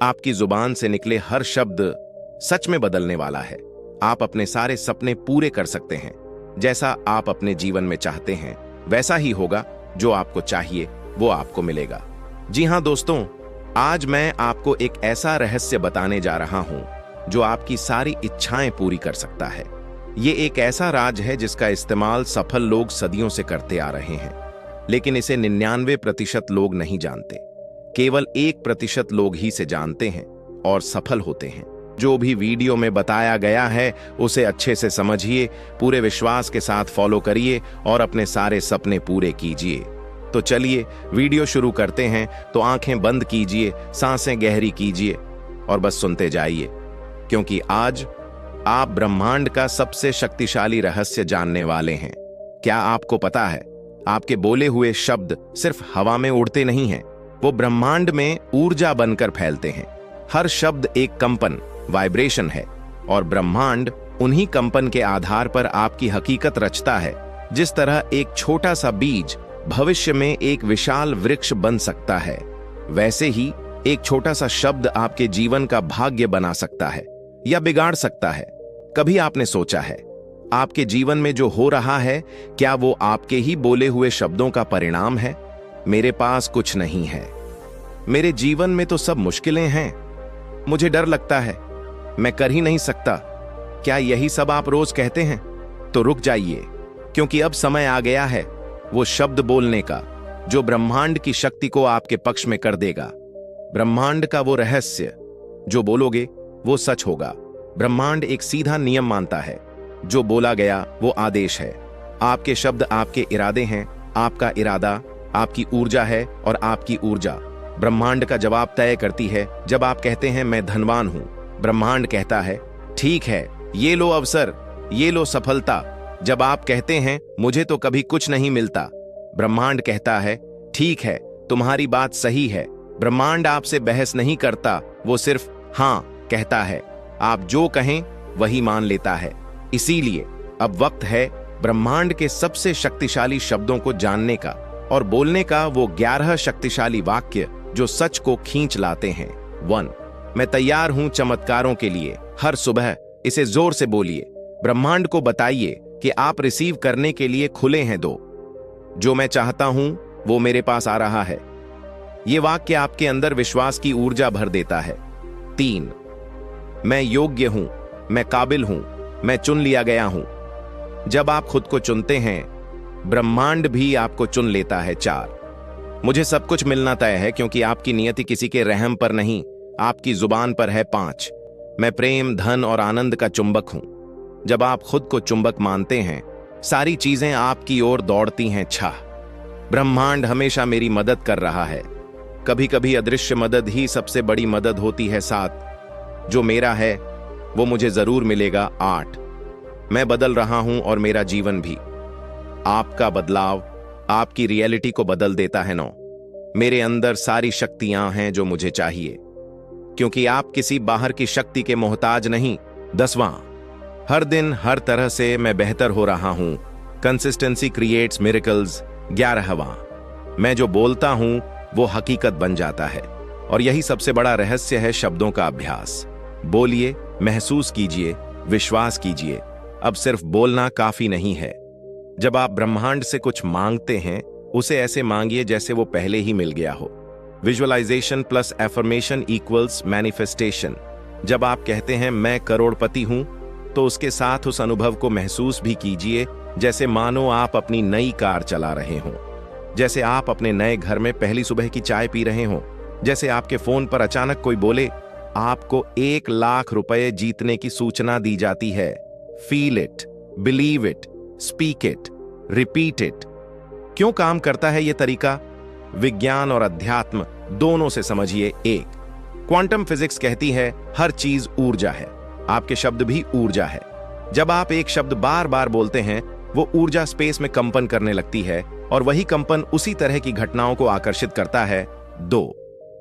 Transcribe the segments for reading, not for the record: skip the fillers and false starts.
आपकी जुबान से निकले हर शब्द सच में बदलने वाला है। आप अपने सारे सपने पूरे कर सकते हैं। जैसा आप अपने जीवन में चाहते हैं वैसा ही होगा। जो आपको चाहिए वो आपको मिलेगा। जी हाँ दोस्तों, आज मैं आपको एक ऐसा रहस्य बताने जा रहा हूं जो आपकी सारी इच्छाएं पूरी कर सकता है। ये एक ऐसा राज है जिसका इस्तेमाल सफल लोग सदियों से करते आ रहे हैं, लेकिन इसे 99% लोग नहीं जानते। केवल 1% लोग ही से जानते हैं और सफल होते हैं। जो भी वीडियो में बताया गया है उसे अच्छे से समझिए, पूरे विश्वास के साथ फॉलो करिए और अपने सारे सपने पूरे कीजिए। तो चलिए वीडियो शुरू करते हैं। तो आंखें बंद कीजिए, सांसें गहरी कीजिए और बस सुनते जाइए, क्योंकि आज आप ब्रह्मांड का सबसे शक्तिशाली रहस्य जानने वाले हैं। क्या आपको पता है, आपके बोले हुए शब्द सिर्फ हवा में उड़ते नहीं हैं, वो ब्रह्मांड में ऊर्जा बनकर फैलते हैं। हर शब्द एक कंपन, वाइब्रेशन है, और ब्रह्मांड उन्हीं कंपन के आधार पर आपकी हकीकत रचता है। जिस तरह एक छोटा सा बीज भविष्य में एक विशाल वृक्ष बन सकता है, वैसे ही एक छोटा सा शब्द आपके जीवन का भाग्य बना सकता है या बिगाड़ सकता है। कभी आपने सोचा है, आपके जीवन में जो हो रहा है क्या वो आपके ही बोले हुए शब्दों का परिणाम है? मेरे पास कुछ नहीं है, मेरे जीवन में तो सब मुश्किलें हैं, मुझे डर लगता है, मैं कर ही नहीं सकता। क्या यही सब आप रोज कहते हैं? तो रुक जाइए, क्योंकि अब समय आ गया है वो शब्द बोलने का जो ब्रह्मांड की शक्ति को आपके पक्ष में कर देगा। ब्रह्मांड का वो रहस्य, जो बोलोगे वो सच होगा। ब्रह्मांड एक सीधा नियम मानता है, जो बोला गया वो आदेश है। आपके शब्द आपके इरादे हैं, आपका इरादा आपकी ऊर्जा है, और आपकी ऊर्जा ब्रह्मांड का जवाब तय करती है। जब आप कहते हैं मैं धनवान हूं, ब्रह्मांड कहता है ठीक है, ये लो अवसर, ये लो सफलता। जब आप कहते हैं मुझे तो कभी कुछ नहीं मिलता, ब्रह्मांड कहता है ठीक है, तुम्हारी बात सही है। ब्रह्मांड आपसे बहस नहीं करता, वो सिर्फ हां कहता है। आप जो कहें वही मान लेता है। इसीलिए अब वक्त है ब्रह्मांड के सबसे शक्तिशाली शब्दों को जानने का और बोलने का, वो 11 शक्तिशाली वाक्य जो सच को खींच लाते हैं। 1, मैं तैयार हूं चमत्कारों के लिए। हर सुबह इसे जोर से बोलिए। ब्रह्मांड को बताइए कि आप रिसीव करने के लिए खुले हैं। 2, जो मैं चाहता हूं वो मेरे पास आ रहा है। ये वाक्य आपके अंदर विश्वास की ऊर्जा भर देता है। 3, मैं योग्य हूं, मैं काबिल हूं, मैं चुन लिया गया हूं। जब आप खुद को चुनते हैं, ब्रह्मांड भी आपको चुन लेता है। 4, मुझे सब कुछ मिलना तय है, क्योंकि आपकी नियति किसी के रहम पर नहीं, आपकी जुबान पर है। 5, मैं प्रेम, धन और आनंद का चुंबक हूं। जब आप खुद को चुंबक मानते हैं, सारी चीजें आपकी ओर दौड़ती हैं। 6, ब्रह्मांड हमेशा मेरी मदद कर रहा है, कभी कभी अदृश्य मदद ही सबसे बड़ी मदद होती है। 7, जो मेरा है वो मुझे जरूर मिलेगा। 8, मैं बदल रहा हूं और मेरा जीवन भी। आपका बदलाव आपकी रियलिटी को बदल देता है। 9, मेरे अंदर सारी शक्तियां हैं जो मुझे चाहिए, क्योंकि आप किसी बाहर की शक्ति के मोहताज नहीं। 10वां, हर दिन हर तरह से मैं बेहतर हो रहा हूं, कंसिस्टेंसी क्रिएट्स मिरेकल्स। 11वां, मैं जो बोलता हूं वो हकीकत बन जाता है। और यही सबसे बड़ा रहस्य है शब्दों का अभ्यास। बोलिए, महसूस कीजिए, विश्वास कीजिए। अब सिर्फ बोलना काफी नहीं है। जब आप ब्रह्मांड से कुछ मांगते हैं, उसे ऐसे मांगिए जैसे वो पहले ही मिल गया हो। Visualisation plus affirmation equals manifestation. जब आप कहते हैं मैं करोड़पति हूं, तो उसके साथ उस अनुभव को महसूस भी कीजिए, जैसे मानो आप अपनी नई कार चला रहे हों, जैसे आप अपने नए घर में पहली सुबह की चाय पी रहे हों, जैसे आपके फोन पर अचानक कोई बोले आपको 1 लाख रुपए जीतने की सूचना दी जाती है। Feel it, believe it, speak it, repeat it. क्यों काम करता है ये तरीका? विज्ञान और अध्यात्म दोनों से समझिए। 1, क्वांटम फिजिक्स कहती है हर चीज ऊर्जा है, आपके शब्द भी ऊर्जा है। जब आप एक शब्द बार बार बोलते हैं, वो ऊर्जा स्पेस में कंपन करने लगती है, और वही कंपन उसी तरह की घटनाओं को आकर्षित करता है। 2,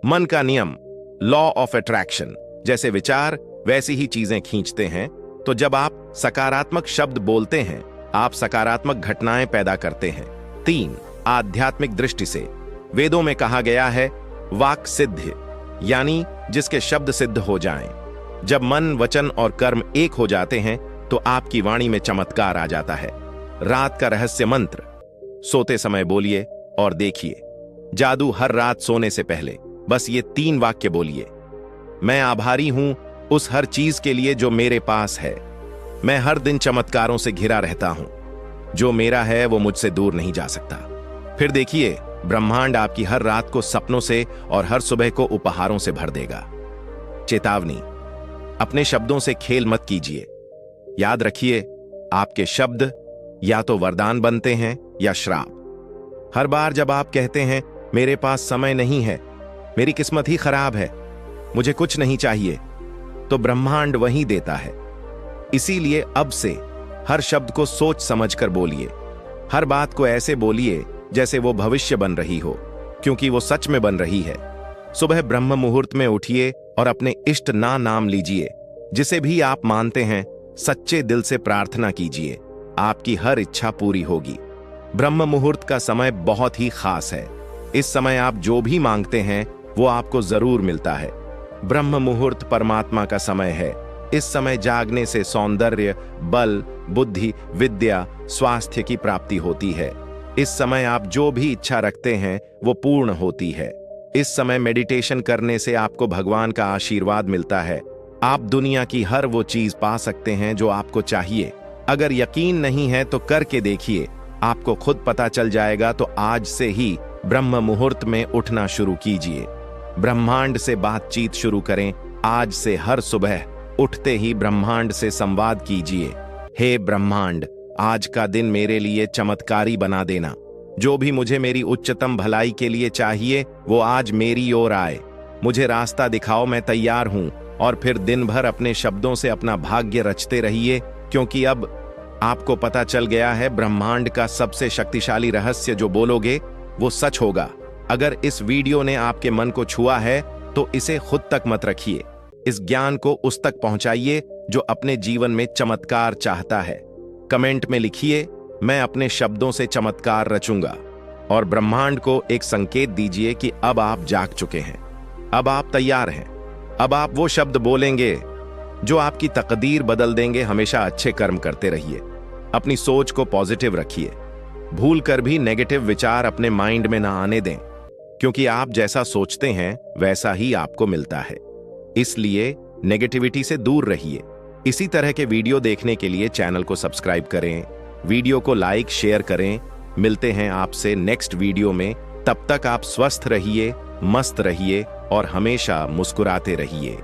मन का नियम, लॉ ऑफ अट्रैक्शन। जैसे विचार वैसी ही चीजें खींचते हैं। तो जब आप सकारात्मक शब्द बोलते हैं, आप सकारात्मक घटनाएं पैदा करते हैं। 3, आध्यात्मिक दृष्टि से वेदों में कहा गया है वाक सिद्धि, यानी जिसके शब्द सिद्ध हो जाएं। जब मन, वचन और कर्म एक हो जाते हैं तो आपकी वाणी में चमत्कार आ जाता है। रात का रहस्य मंत्र, सोते समय बोलिए और देखिए। जादू हर रात सोने से पहले बस ये 3 वाक्य बोलिए। मैं आभारी हूं उस हर चीज के लिए जो मेरे पास है। मैं हर दिन चमत्कारों से घिरा रहता हूं। जो मेरा है वो मुझसे दूर नहीं जा सकता। फिर देखिए, ब्रह्मांड आपकी हर रात को सपनों से और हर सुबह को उपहारों से भर देगा। चेतावनी, अपने शब्दों से खेल मत कीजिए। याद रखिए, आपके शब्द या तो वरदान बनते हैं या श्राप। हर बार जब आप कहते हैं मेरे पास समय नहीं है, मेरी किस्मत ही खराब है, मुझे कुछ नहीं चाहिए, तो ब्रह्मांड वही देता है। इसीलिए अब से हर शब्द को सोच समझकर बोलिए। हर बात को ऐसे बोलिए जैसे वो भविष्य बन रही हो, क्योंकि वो सच में बन रही है। सुबह ब्रह्म मुहूर्त में उठिए और अपने इष्ट नाम लीजिए। जिसे भी आप मानते हैं, सच्चे दिल से प्रार्थना कीजिए, आपकी हर इच्छा पूरी होगी। ब्रह्म मुहूर्त का समय बहुत ही खास है। इस समय आप जो भी मांगते हैं वो आपको जरूर मिलता है। ब्रह्म मुहूर्त परमात्मा का समय है। इस समय जागने से सौंदर्य, बल, बुद्धि, विद्या, स्वास्थ्य की प्राप्ति होती है। इस समय आप जो भी इच्छा रखते हैं वो पूर्ण होती है। इस समय मेडिटेशन करने से आपको भगवान का आशीर्वाद मिलता है। आप दुनिया की हर वो चीज पा सकते हैं जो आपको चाहिए। अगर यकीन नहीं है तो करके देखिए, आपको खुद पता चल जाएगा। तो आज से ही ब्रह्म मुहूर्त में उठना शुरू कीजिए। ब्रह्मांड से बातचीत शुरू करें। आज से हर सुबह उठते ही ब्रह्मांड से संवाद कीजिए। हे ब्रह्मांड, आज का दिन मेरे लिए चमत्कारी बना देना। जो भी मुझे मेरी उच्चतम भलाई के लिए चाहिए वो आज मेरी ओर आए। मुझे रास्ता दिखाओ, मैं तैयार हूं। और फिर दिन भर अपने शब्दों से अपना भाग्य रचते रहिए, क्योंकि अब आपको पता चल गया है ब्रह्मांड का सबसे शक्तिशाली रहस्य। जो बोलोगे वो सच होगा। अगर इस वीडियो ने आपके मन को छुआ है तो इसे खुद तक मत रखिए। इस ज्ञान को उस तक पहुंचाइए जो अपने जीवन में चमत्कार चाहता है। कमेंट में लिखिए, मैं अपने शब्दों से चमत्कार रचूंगा। और ब्रह्मांड को एक संकेत दीजिए कि अब आप जाग चुके हैं, अब आप तैयार हैं। अब आप वो शब्द बोलेंगे जो आपकी तकदीर बदल देंगे। हमेशा अच्छे कर्म करते रहिए। अपनी सोच को पॉजिटिव रखिए। भूल कर भी नेगेटिव विचार अपने माइंड में ना आने दें, क्योंकि आप जैसा सोचते हैं वैसा ही आपको मिलता है। इसलिए नेगेटिविटी से दूर रहिए। इसी तरह के वीडियो देखने के लिए चैनल को सब्सक्राइब करें, वीडियो को लाइक शेयर करें। मिलते हैं आपसे नेक्स्ट वीडियो में। तब तक आप स्वस्थ रहिए, मस्त रहिए और हमेशा मुस्कुराते रहिए।